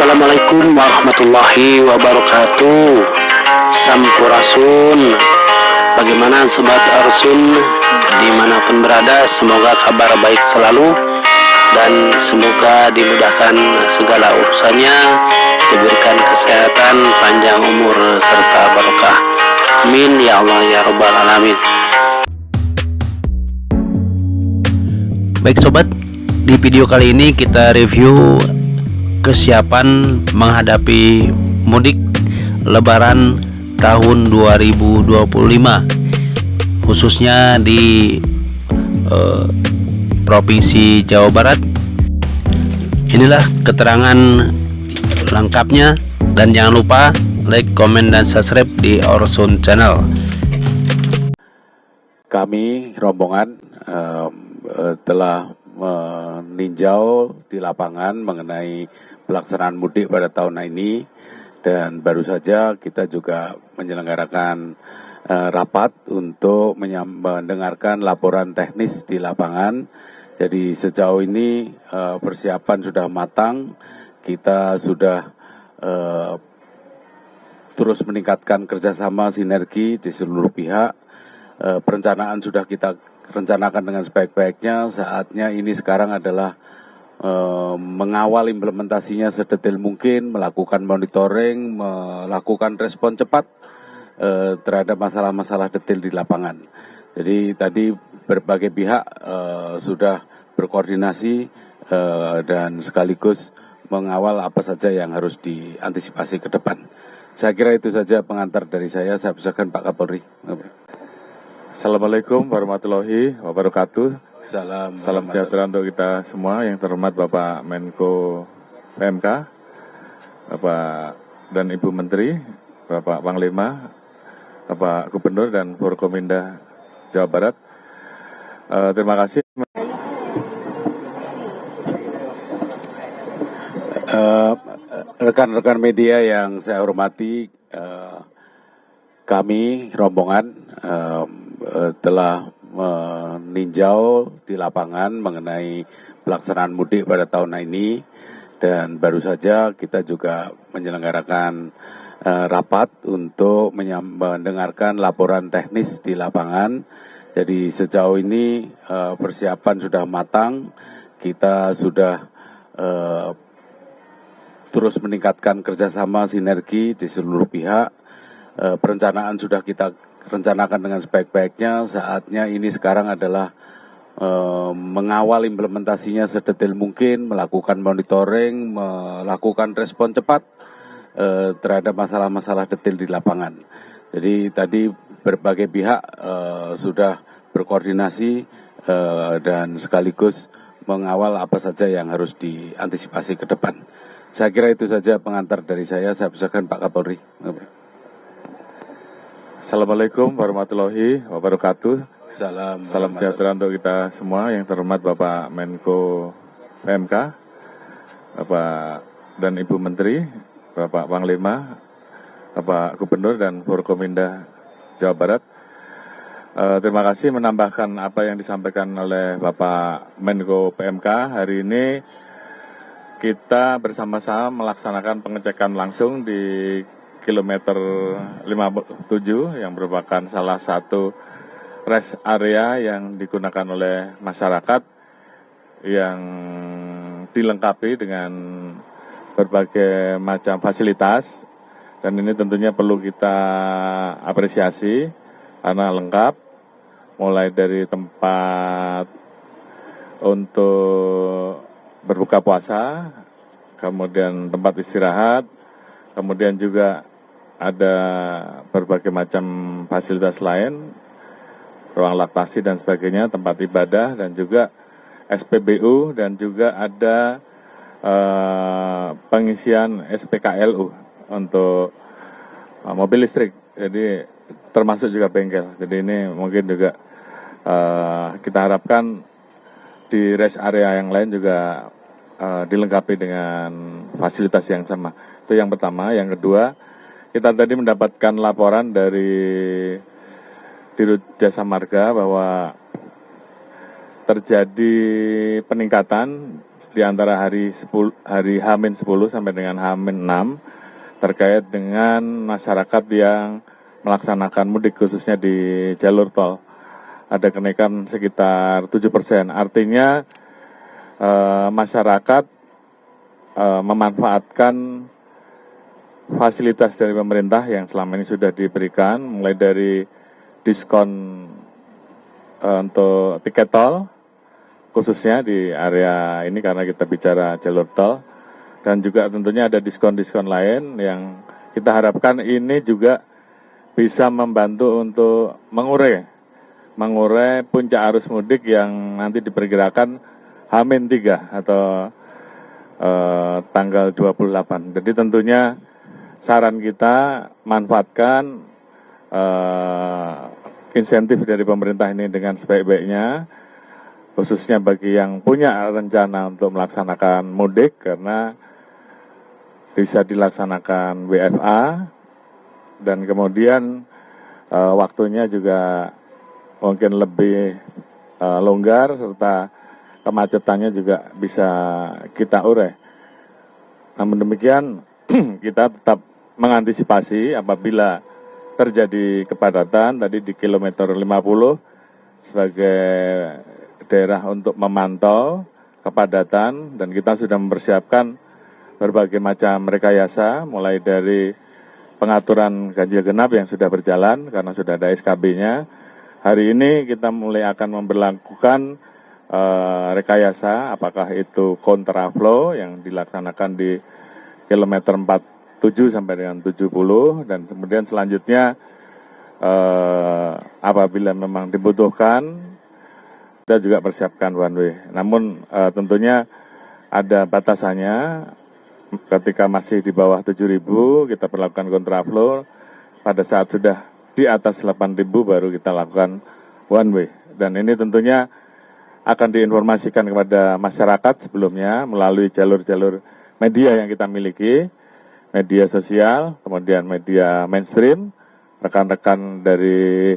Assalamualaikum warahmatullahi wabarakatuh. Sampurasun. Bagaimana Sobat Arsun dimanapun berada, semoga kabar baik selalu dan semoga dimudahkan segala urusannya, diberikan kesehatan, panjang umur serta barokah. Amin ya Allah ya Rabbal Alamin. Baik Sobat, di video kali ini kita review kesiapan menghadapi mudik Lebaran tahun 2025, khususnya di Provinsi Jawa Barat. Inilah keterangan lengkapnya, dan jangan lupa like, komen, dan subscribe di Orsun Channel. Kami rombongan telah meninjau di lapangan mengenai pelaksanaan mudik pada tahun ini, dan baru saja kita juga menyelenggarakan rapat untuk mendengarkan laporan teknis di lapangan. Jadi sejauh ini persiapan sudah matang, kita sudah terus meningkatkan kerjasama sinergi di seluruh pihak. Perencanaan sudah kita rencanakan dengan sebaik-baiknya. Saatnya ini sekarang adalah mengawal implementasinya sedetail mungkin, melakukan monitoring, melakukan respon cepat terhadap masalah-masalah detail di lapangan. Jadi tadi berbagai pihak sudah berkoordinasi dan sekaligus mengawal apa saja yang harus diantisipasi ke depan. Saya kira itu saja pengantar dari saya persilakan Pak Kapolri. Assalamualaikum warahmatullahi wabarakatuh. Salam Sejahtera untuk kita semua. Yang terhormat Bapak Menko PMK, Bapak dan Ibu Menteri, Bapak Panglima, Bapak Gubernur dan Forkominda Jawa Barat. Terima kasih. Rekan-rekan media yang saya hormati, kami rombongan telah meninjau di lapangan mengenai pelaksanaan mudik pada tahun ini, dan baru saja kita juga menyelenggarakan rapat untuk mendengarkan laporan teknis di lapangan. Jadi sejauh ini persiapan sudah matang, kita sudah terus meningkatkan kerjasama sinergi di seluruh pihak. Perencanaan sudah kita rencanakan dengan sebaik-baiknya. Saatnya ini sekarang adalah mengawal implementasinya sedetail mungkin, melakukan monitoring, melakukan respon cepat terhadap masalah-masalah detail di lapangan. Jadi tadi berbagai pihak sudah berkoordinasi dan sekaligus mengawal apa saja yang harus diantisipasi ke depan. Saya kira itu saja pengantar dari saya persilakan Pak Kapolri. Assalamualaikum warahmatullahi wabarakatuh. Salam Sejahtera untuk kita semua. Yang terhormat Bapak Menko PMK, Bapak dan Ibu Menteri, Bapak Panglima, Bapak Gubernur dan Forkominda Jawa Barat. Terima kasih menambahkan apa yang disampaikan oleh Bapak Menko PMK. Hari ini kita bersama-sama melaksanakan pengecekan langsung di kilometer 57 yang merupakan salah satu rest area yang digunakan oleh masyarakat, yang dilengkapi dengan berbagai macam fasilitas, dan ini tentunya perlu kita apresiasi karena lengkap, mulai dari tempat untuk berbuka puasa, kemudian tempat istirahat, kemudian juga ada berbagai macam fasilitas lain, ruang laktasi dan sebagainya, tempat ibadah, dan juga SPBU, dan juga ada pengisian SPKLU untuk mobil listrik. Jadi termasuk juga bengkel. Jadi ini mungkin juga kita harapkan di rest area yang lain juga dilengkapi dengan fasilitas yang sama. Itu yang pertama. Yang kedua, kita tadi mendapatkan laporan dari Dirut Jasa Marga bahwa terjadi peningkatan di antara hari H-10 sampai dengan H-6 terkait dengan masyarakat yang melaksanakan mudik khususnya di jalur tol. Ada kenaikan sekitar 7%. Artinya masyarakat memanfaatkan fasilitas dari pemerintah yang selama ini sudah diberikan, mulai dari diskon untuk tiket tol, khususnya di area ini karena kita bicara jalur tol, dan juga tentunya ada diskon-diskon lain yang kita harapkan ini juga bisa membantu untuk mengurai puncak arus mudik yang nanti diperkirakan H-3 atau tanggal 28. Jadi tentunya saran kita manfaatkan insentif dari pemerintah ini dengan sebaik-baiknya, khususnya bagi yang punya rencana untuk melaksanakan mudik karena bisa dilaksanakan WFA dan kemudian waktunya juga mungkin lebih longgar serta kemacetannya juga bisa kita urai. Namun demikian kita tetap mengantisipasi apabila terjadi kepadatan tadi di kilometer 50 sebagai daerah untuk memantau kepadatan, dan kita sudah mempersiapkan berbagai macam rekayasa mulai dari pengaturan ganjil genap yang sudah berjalan karena sudah ada SKB-nya. Hari ini kita mulai akan memberlakukan rekayasa, apakah itu kontraflow yang dilaksanakan di kilometer 47 sampai dengan 70, dan kemudian selanjutnya apabila memang dibutuhkan kita juga persiapkan one way. Namun tentunya ada batasannya, ketika masih di bawah 7.000 kita perlakukan kontraflow, pada saat sudah di atas 8.000 baru kita lakukan one way. Dan ini tentunya akan diinformasikan kepada masyarakat sebelumnya melalui jalur-jalur media yang kita miliki, media sosial, kemudian media mainstream, rekan-rekan dari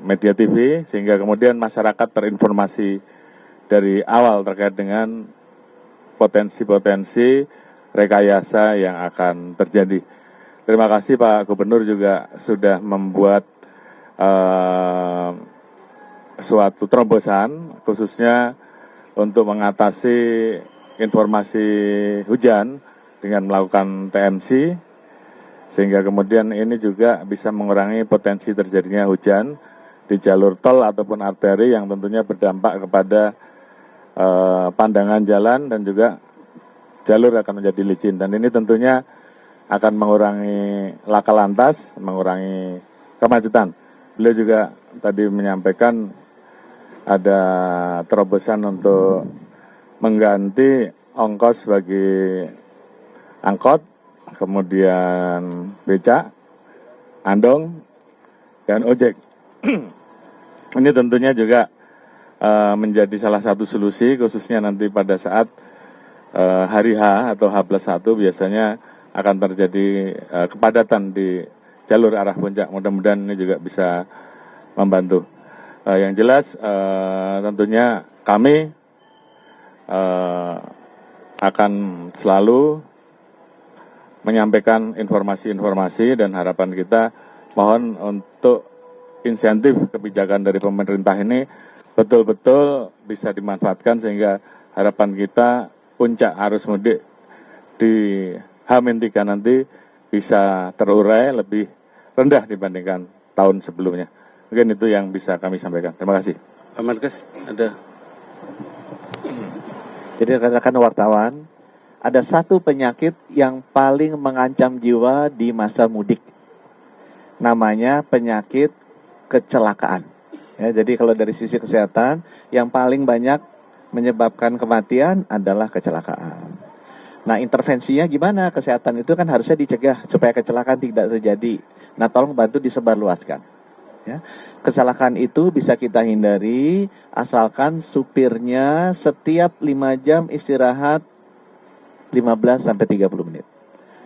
media TV, sehingga kemudian masyarakat terinformasi dari awal terkait dengan potensi-potensi rekayasa yang akan terjadi. Terima kasih Pak Gubernur juga sudah membuat suatu terobosan khususnya untuk mengatasi informasi hujan dengan melakukan TMC, sehingga kemudian ini juga bisa mengurangi potensi terjadinya hujan di jalur tol ataupun arteri yang tentunya berdampak kepada pandangan jalan dan juga jalur akan menjadi licin. Dan ini tentunya akan mengurangi laka lantas, mengurangi kemacetan. Beliau juga tadi menyampaikan ada terobosan untuk mengganti ongkos bagi angkot, kemudian becak, andong, dan ojek. Ini tentunya juga menjadi salah satu solusi, khususnya nanti pada saat hari H atau H+1 biasanya akan terjadi kepadatan di jalur arah puncak. Mudah-mudahan ini juga bisa membantu. Yang jelas tentunya kami akan selalu menyampaikan informasi-informasi, dan harapan kita mohon untuk insentif kebijakan dari pemerintah ini betul-betul bisa dimanfaatkan sehingga harapan kita puncak arus mudik di H-3 nanti bisa terurai lebih rendah dibandingkan tahun sebelumnya. Mungkin itu yang bisa kami sampaikan. Terima kasih. Pak Markes, ada. Jadi rekan-rekan wartawan, ada satu penyakit yang paling mengancam jiwa di masa mudik. Namanya penyakit kecelakaan. Ya, jadi kalau dari sisi kesehatan, yang paling banyak menyebabkan kematian adalah kecelakaan. Nah, intervensinya gimana? Kesehatan itu kan harusnya dicegah supaya kecelakaan tidak terjadi. Nah, tolong bantu disebarluaskan. Ya. Kecelakaan itu bisa kita hindari asalkan supirnya setiap 5 jam istirahat 15 sampai 30 menit.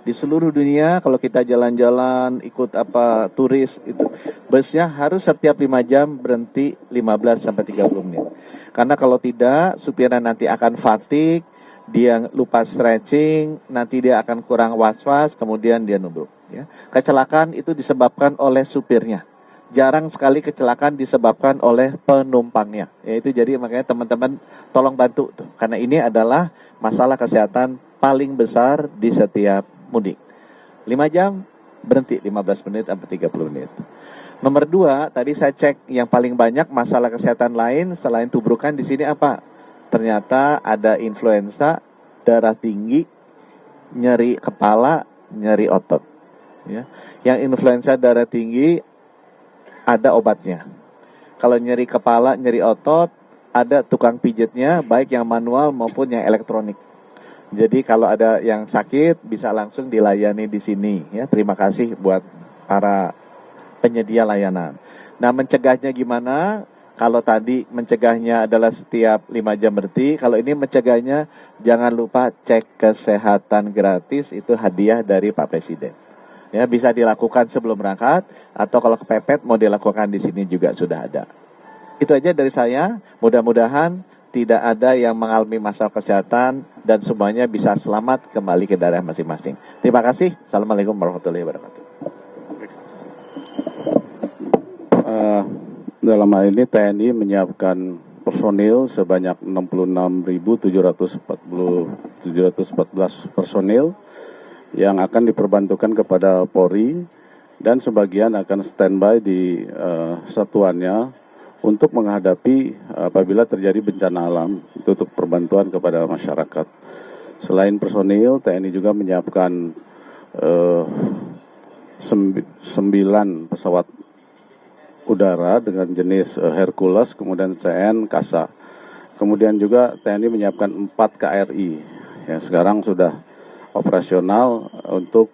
Di seluruh dunia kalau kita jalan-jalan ikut apa turis itu busnya harus setiap 5 jam berhenti 15 sampai 30 menit. Karena kalau tidak supirnya nanti akan fatigue, dia lupa stretching, nanti dia akan kurang was-was, kemudian dia nubruk. Ya. Kecelakaan itu disebabkan oleh supirnya. Jarang sekali kecelakaan disebabkan oleh penumpangnya. Yaitu jadi makanya teman-teman tolong bantu tuh. Karena ini adalah masalah kesehatan paling besar di setiap mudik. 5 jam berhenti 15 menit sampai 30 menit. Nomor 2, tadi saya cek yang paling banyak masalah kesehatan lain selain tubrukan di sini apa? Ternyata ada influenza, darah tinggi, nyeri kepala, nyeri otot. Ya. Yang influenza darah tinggi ada obatnya. Kalau nyeri kepala, nyeri otot, ada tukang pijatnya, baik yang manual maupun yang elektronik. Jadi kalau ada yang sakit bisa langsung dilayani di sini. Ya, terima kasih buat para penyedia layanan. Nah, mencegahnya gimana? Kalau tadi mencegahnya adalah setiap 5 jam berhenti, kalau ini mencegahnya jangan lupa cek kesehatan gratis, itu hadiah dari Pak Presiden. Ya, bisa dilakukan sebelum berangkat atau kalau kepepet mau dilakukan di sini juga sudah ada. Itu aja dari saya. Mudah-mudahan tidak ada yang mengalami masalah kesehatan dan semuanya bisa selamat kembali ke daerah masing-masing. Terima kasih. Assalamualaikum warahmatullahi wabarakatuh. Dalam hal ini TNI menyiapkan personil sebanyak 66.714 personil yang akan diperbantukan kepada Polri dan sebagian akan standby di satuannya untuk menghadapi apabila terjadi bencana alam untuk perbantuan kepada masyarakat. Selain personil, TNI juga menyiapkan 9 pesawat udara dengan jenis Hercules, kemudian CN, Kasa. Kemudian juga TNI menyiapkan 4 KRI yang sekarang sudah operasional untuk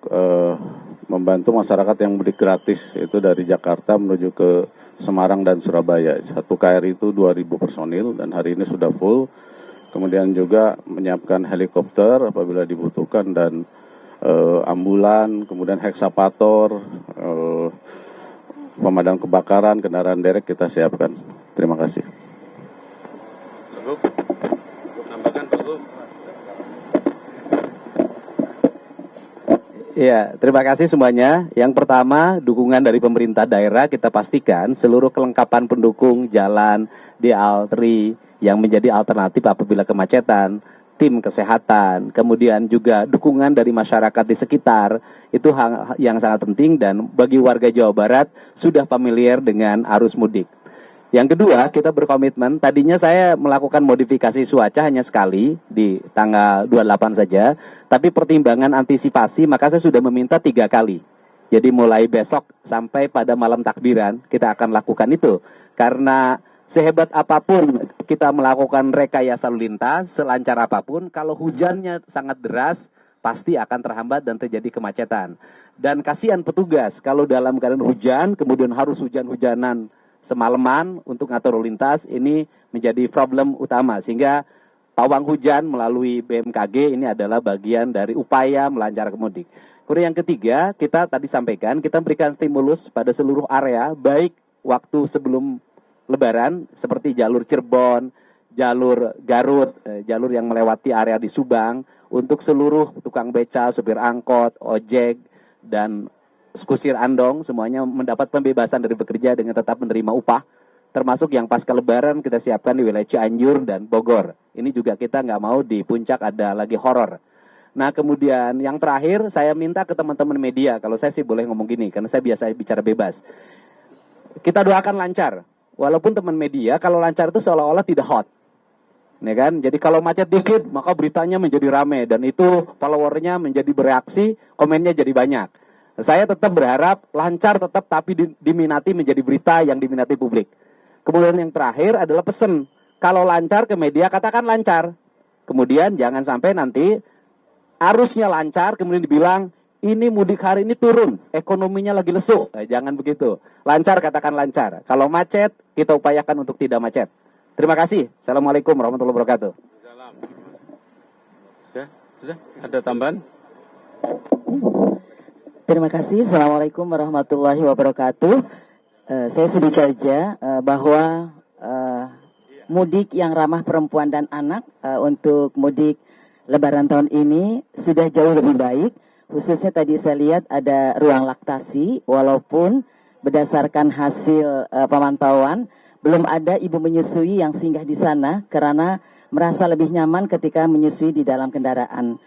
membantu masyarakat yang mudik gratis, itu dari Jakarta menuju ke Semarang dan Surabaya. 1 KRI itu 2.000 personil dan hari ini sudah full. Kemudian juga menyiapkan helikopter apabila dibutuhkan dan ambulan, kemudian heksapator, pemadam kebakaran, kendaraan derek kita siapkan. Terima kasih. Ya, terima kasih semuanya. Yang pertama, dukungan dari pemerintah daerah kita pastikan seluruh kelengkapan pendukung jalan, DL3 yang menjadi alternatif apabila kemacetan, tim kesehatan, kemudian juga dukungan dari masyarakat di sekitar, itu hal yang sangat penting dan bagi warga Jawa Barat sudah familiar dengan arus mudik. Yang kedua, kita berkomitmen, tadinya saya melakukan modifikasi cuaca hanya sekali di tanggal 28 saja, tapi pertimbangan antisipasi maka saya sudah meminta 3 kali. Jadi mulai besok sampai pada malam takbiran kita akan lakukan itu. Karena sehebat apapun kita melakukan rekayasa lalu lintas, selancar apapun, kalau hujannya sangat deras, pasti akan terhambat dan terjadi kemacetan. Dan kasihan petugas, kalau dalam keadaan hujan, kemudian harus hujan-hujanan semalaman untuk ngatur lalu lintas, ini menjadi problem utama. Sehingga pawang hujan melalui BMKG ini adalah bagian dari upaya melancarkan mudik. Kemudian yang ketiga, kita tadi sampaikan, kita berikan stimulus pada seluruh area, baik waktu sebelum Lebaran, seperti jalur Cirebon, jalur Garut, jalur yang melewati area di Subang, untuk seluruh tukang beca, supir angkot, ojek, dan kusir andong, semuanya mendapat pembebasan dari bekerja dengan tetap menerima upah, termasuk yang pasca Lebaran kita siapkan di wilayah Cianjur dan Bogor. Ini juga kita nggak mau di puncak ada lagi horor. Nah kemudian yang terakhir saya minta ke teman-teman media, kalau saya sih boleh ngomong gini, karena saya biasa bicara bebas. Kita doakan lancar, walaupun teman media kalau lancar itu seolah-olah tidak hot. Ya kan? Jadi kalau macet dikit maka beritanya menjadi rame dan itu followernya menjadi bereaksi, komennya jadi banyak. Saya tetap berharap lancar tetap tapi diminati menjadi berita yang diminati publik. Kemudian yang terakhir adalah pesan. Kalau lancar ke media katakan lancar. Kemudian jangan sampai nanti arusnya lancar kemudian dibilang ini mudik hari ini turun, ekonominya lagi lesu. Jangan begitu. Lancar katakan lancar. Kalau macet kita upayakan untuk tidak macet. Terima kasih. Assalamualaikum warahmatullahi wabarakatuh. Sudah? Ada tambahan? Terima kasih. Assalamualaikum warahmatullahi wabarakatuh. Saya sedikit saja bahwa mudik yang ramah perempuan dan anak untuk mudik Lebaran tahun ini sudah jauh lebih baik. Khususnya tadi saya lihat ada ruang laktasi, walaupun berdasarkan hasil pemantauan belum ada ibu menyusui yang singgah di sana karena merasa lebih nyaman ketika menyusui di dalam kendaraan.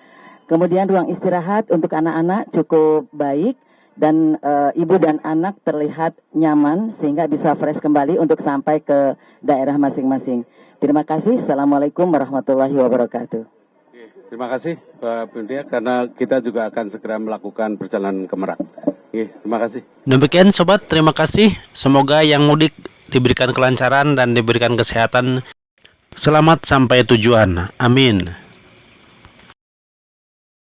Kemudian ruang istirahat untuk anak-anak cukup baik dan ibu dan anak terlihat nyaman sehingga bisa fresh kembali untuk sampai ke daerah masing-masing. Terima kasih. Assalamualaikum warahmatullahi wabarakatuh. Terima kasih Pak Bundia, karena kita juga akan segera melakukan perjalanan ke Merak. Terima kasih. Demikian sobat, terima kasih. Semoga yang mudik diberikan kelancaran dan diberikan kesehatan. Selamat sampai tujuan. Amin.